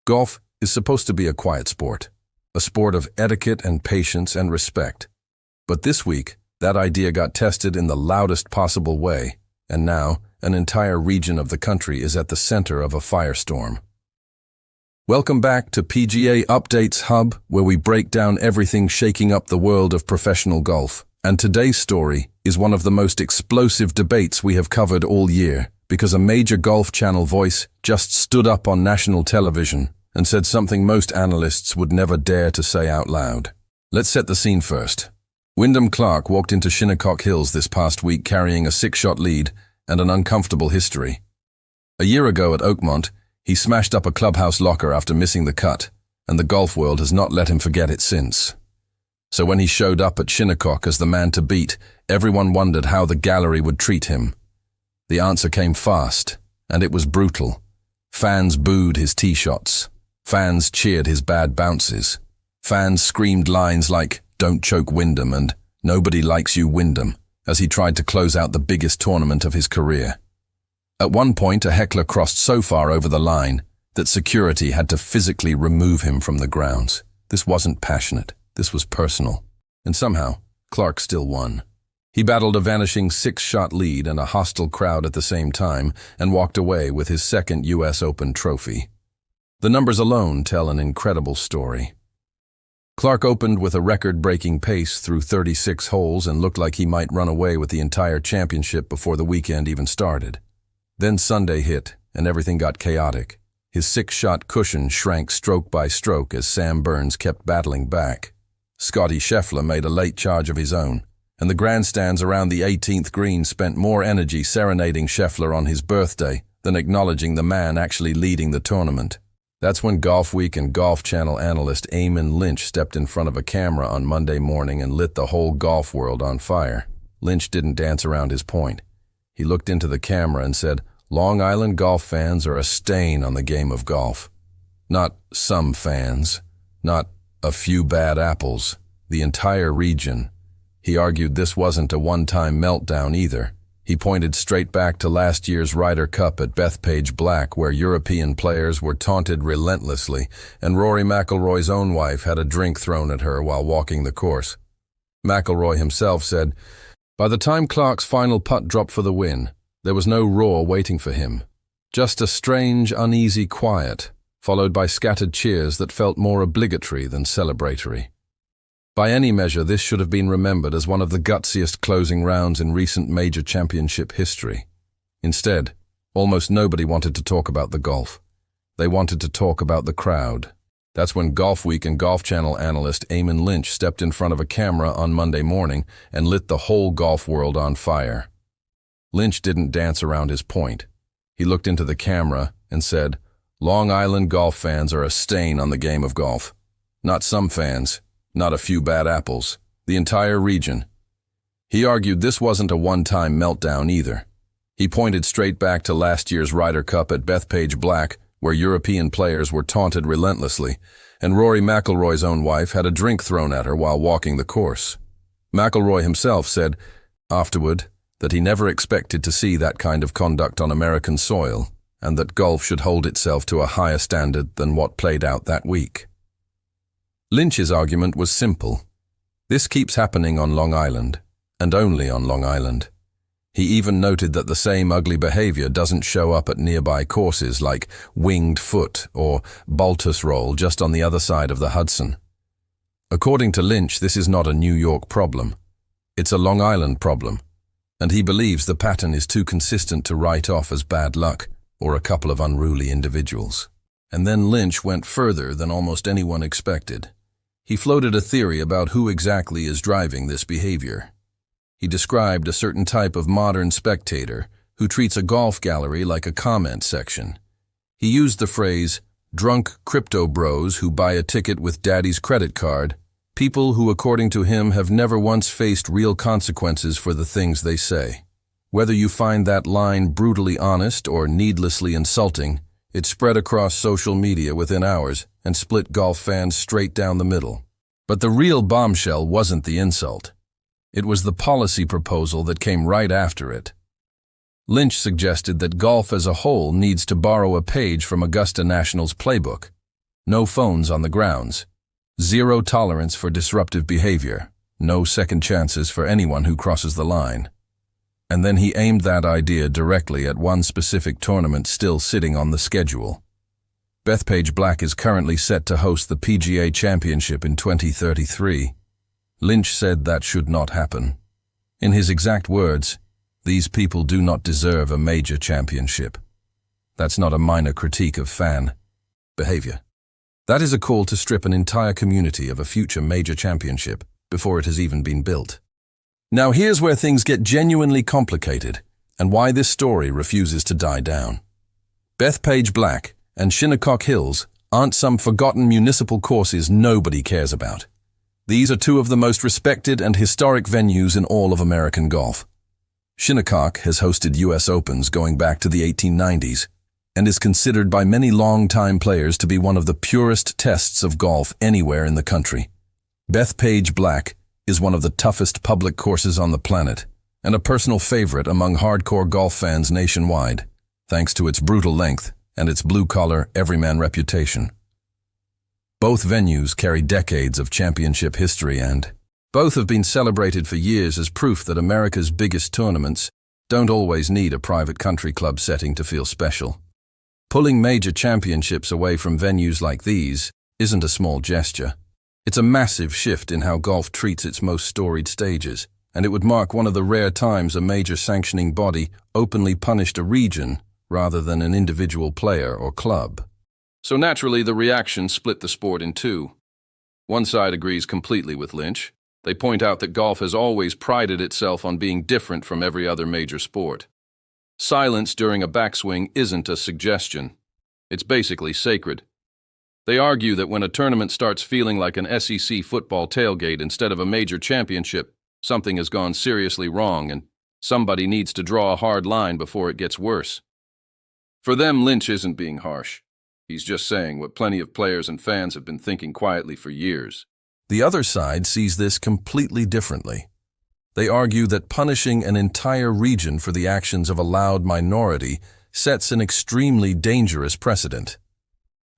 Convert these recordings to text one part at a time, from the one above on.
Golf is supposed to be a quiet sport, a sport of etiquette and patience and respect. But this week, that idea got tested in the loudest possible way, and now an entire region of the country is at the center of a firestorm. Welcome back to PGA Updates Hub, where we break down everything shaking up the world of professional golf. And today's story is one of the most explosive debates we have covered all year, because a major Golf Channel voice just stood up on national television and said something most analysts would never dare to say out loud. Let's set the scene first. Wyndham Clark walked into Shinnecock Hills this past week carrying a 6-shot lead and an uncomfortable history. A year ago at Oakmont, he smashed up a clubhouse locker after missing the cut, and the golf world has not let him forget it since. So when he showed up at Shinnecock as the man to beat, everyone wondered how the gallery would treat him. The answer came fast, and it was brutal. Fans booed his tee shots. Fans cheered his bad bounces. Fans screamed lines like, "Don't choke Wyndham" and "Nobody likes you, Wyndham," as he tried to close out the biggest tournament of his career. At one point, a heckler crossed so far over the line that security had to physically remove him from the grounds. This wasn't passionate. This was personal. And somehow, Clark still won. He battled a vanishing 6-shot lead and a hostile crowd at the same time and walked away with his second U.S. Open trophy. The numbers alone tell an incredible story. Clark opened with a record-breaking pace through 36 holes and looked like he might run away with the entire championship before the weekend even started. Then Sunday hit, and everything got chaotic. His 6-shot cushion shrank stroke by stroke as Sam Burns kept battling back. Scotty Scheffler made a late charge of his own, and the grandstands around the 18th green spent more energy serenading Scheffler on his birthday than acknowledging the man actually leading the tournament. That's when Golf Week and Golf Channel analyst Eamon Lynch stepped in front of a camera on Monday morning and lit the whole golf world on fire. Lynch didn't dance around his point. He looked into the camera and said, "Long Island golf fans are a stain on the game of golf. Not some fans, not a few bad apples, the entire region." He argued this wasn't a one-time meltdown either. He pointed straight back to last year's Ryder Cup at Bethpage Black, where European players were taunted relentlessly, and Rory McIlroy's own wife had a drink thrown at her while walking the course. McIlroy himself said, "By the time Clark's final putt dropped for the win, there was no roar waiting for him. Just a strange, uneasy quiet, followed by scattered cheers that felt more obligatory than celebratory." By any measure, this should have been remembered as one of the gutsiest closing rounds in recent major championship history. Instead, almost nobody wanted to talk about the golf. They wanted to talk about the crowd. That's when Golf Week and Golf Channel analyst Eamon Lynch stepped in front of a camera on Monday morning and lit the whole golf world on fire. Lynch didn't dance around his point. He looked into the camera and said, "Long Island golf fans are a stain on the game of golf. Not some fans, not a few bad apples, the entire region." He argued this wasn't a one-time meltdown either. He pointed straight back to last year's Ryder Cup at Bethpage Black, where European players were taunted relentlessly, and Rory McIlroy's own wife had a drink thrown at her while walking the course. McIlroy himself said, afterward, that he never expected to see that kind of conduct on American soil, and that golf should hold itself to a higher standard than what played out that week. Lynch's argument was simple. This keeps happening on Long Island, and only on Long Island. He even noted that the same ugly behavior doesn't show up at nearby courses like Winged Foot or Baltus Roll just on the other side of the Hudson. According to Lynch, this is not a New York problem. It's a Long Island problem, and he believes the pattern is too consistent to write off as bad luck or a couple of unruly individuals. And then Lynch went further than almost anyone expected. He floated a theory about who exactly is driving this behavior. He described a certain type of modern spectator who treats a golf gallery like a comment section. He used the phrase, "drunk crypto bros who buy a ticket with daddy's credit card," people who, according to him, have never once faced real consequences for the things they say. Whether you find that line brutally honest or needlessly insulting, it spread across social media within hours and split golf fans straight down the middle. But the real bombshell wasn't the insult. It was the policy proposal that came right after it. Lynch suggested that golf as a whole needs to borrow a page from Augusta National's playbook. No phones on the grounds. Zero tolerance for disruptive behavior. No second chances for anyone who crosses the line. And then he aimed that idea directly at one specific tournament still sitting on the schedule. Bethpage Black is currently set to host the PGA Championship in 2033. Lynch said that should not happen. In his exact words, "These people do not deserve a major championship." That's not a minor critique of fan behavior. That is a call to strip an entire community of a future major championship before it has even been built. Now here's where things get genuinely complicated and why this story refuses to die down. Bethpage Black and Shinnecock Hills aren't some forgotten municipal courses nobody cares about. These are two of the most respected and historic venues in all of American golf. Shinnecock has hosted US Opens going back to the 1890s and is considered by many long-time players to be one of the purest tests of golf anywhere in the country. Bethpage Black is one of the toughest public courses on the planet and a personal favorite among hardcore golf fans nationwide, thanks to its brutal length and its blue-collar, everyman reputation. Both venues carry decades of championship history and both have been celebrated for years as proof that America's biggest tournaments don't always need a private country club setting to feel special. Pulling major championships away from venues like these isn't a small gesture. It's a massive shift in how golf treats its most storied stages, and it would mark one of the rare times a major sanctioning body openly punished a region rather than an individual player or club. So naturally, the reaction split the sport in two. One side agrees completely with Lynch. They point out that golf has always prided itself on being different from every other major sport. Silence during a backswing isn't a suggestion. It's basically sacred. They argue that when a tournament starts feeling like an SEC football tailgate instead of a major championship, something has gone seriously wrong and somebody needs to draw a hard line before it gets worse. For them, Lynch isn't being harsh. He's just saying what plenty of players and fans have been thinking quietly for years. The other side sees this completely differently. They argue that punishing an entire region for the actions of a loud minority sets an extremely dangerous precedent.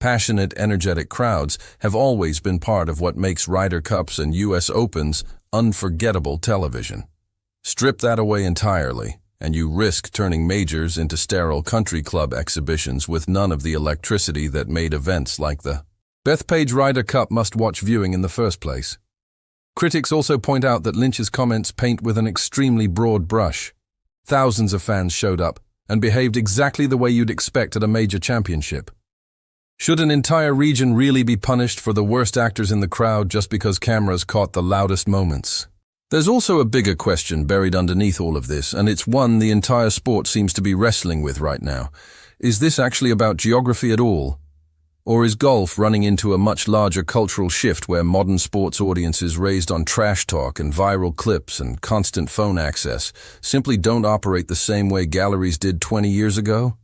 Passionate, energetic crowds have always been part of what makes Ryder Cups and US Opens unforgettable television. Strip that away entirely, and you risk turning majors into sterile country club exhibitions with none of the electricity that made events like the Bethpage Ryder Cup must-watch viewing in the first place. Critics also point out that Lynch's comments paint with an extremely broad brush. Thousands of fans showed up and behaved exactly the way you'd expect at a major championship. Should an entire region really be punished for the worst actors in the crowd just because cameras caught the loudest moments? There's also a bigger question buried underneath all of this, and it's one the entire sport seems to be wrestling with right now. Is this actually about geography at all? Or is golf running into a much larger cultural shift where modern sports audiences raised on trash talk and viral clips and constant phone access simply don't operate the same way galleries did 20 years ago?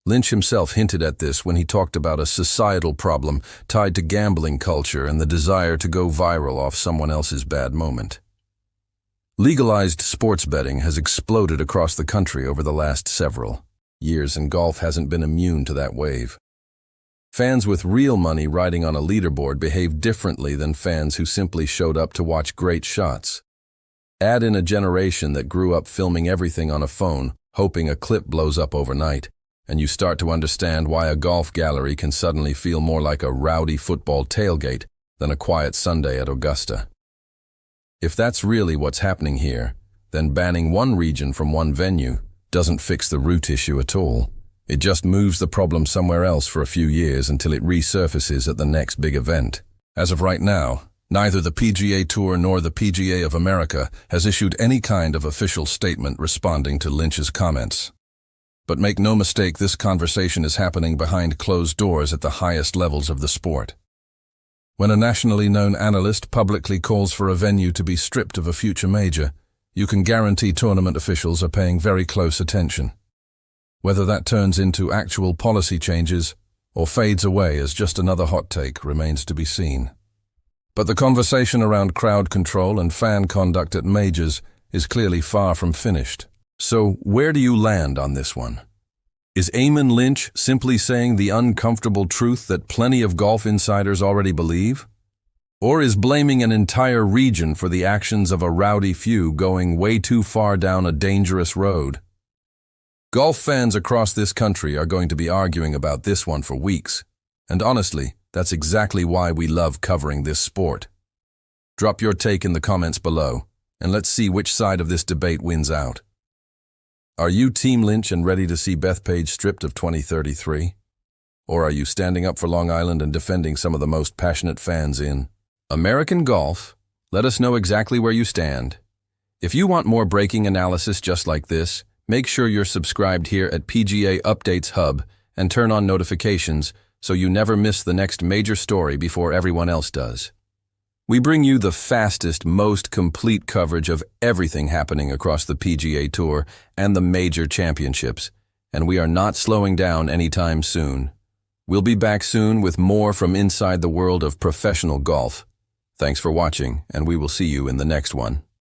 Lynch himself hinted at this when he talked about a societal problem tied to gambling culture and the desire to go viral off someone else's bad moment. Legalized sports betting has exploded across the country over the last several years, and golf hasn't been immune to that wave. Fans with real money riding on a leaderboard behave differently than fans who simply showed up to watch great shots. Add in a generation that grew up filming everything on a phone, hoping a clip blows up overnight, and you start to understand why a golf gallery can suddenly feel more like a rowdy football tailgate than a quiet Sunday at Augusta. If that's really what's happening here, then banning one region from one venue doesn't fix the root issue at all. It just moves the problem somewhere else for a few years until it resurfaces at the next big event. As of right now, neither the PGA Tour nor the PGA of America has issued any kind of official statement responding to Lynch's comments. But make no mistake, this conversation is happening behind closed doors at the highest levels of the sport. When a nationally known analyst publicly calls for a venue to be stripped of a future major, you can guarantee tournament officials are paying very close attention. Whether that turns into actual policy changes or fades away as just another hot take remains to be seen. But the conversation around crowd control and fan conduct at majors is clearly far from finished. So where do you land on this one? Is Eamon Lynch simply saying the uncomfortable truth that plenty of golf insiders already believe? Or is blaming an entire region for the actions of a rowdy few going way too far down a dangerous road? Golf fans across this country are going to be arguing about this one for weeks, and honestly, that's exactly why we love covering this sport. Drop your take in the comments below, and let's see which side of this debate wins out. Are you Team Lynch and ready to see Bethpage stripped of 2033? Or are you standing up for Long Island and defending some of the most passionate fans in American golf? Let us know exactly where you stand. If you want more breaking analysis just like this, make sure you're subscribed here at PGA Updates Hub and turn on notifications so you never miss the next major story before everyone else does. We bring you the fastest, most complete coverage of everything happening across the PGA Tour and the major championships, and we are not slowing down anytime soon. We'll be back soon with more from inside the world of professional golf. Thanks for watching, and we will see you in the next one.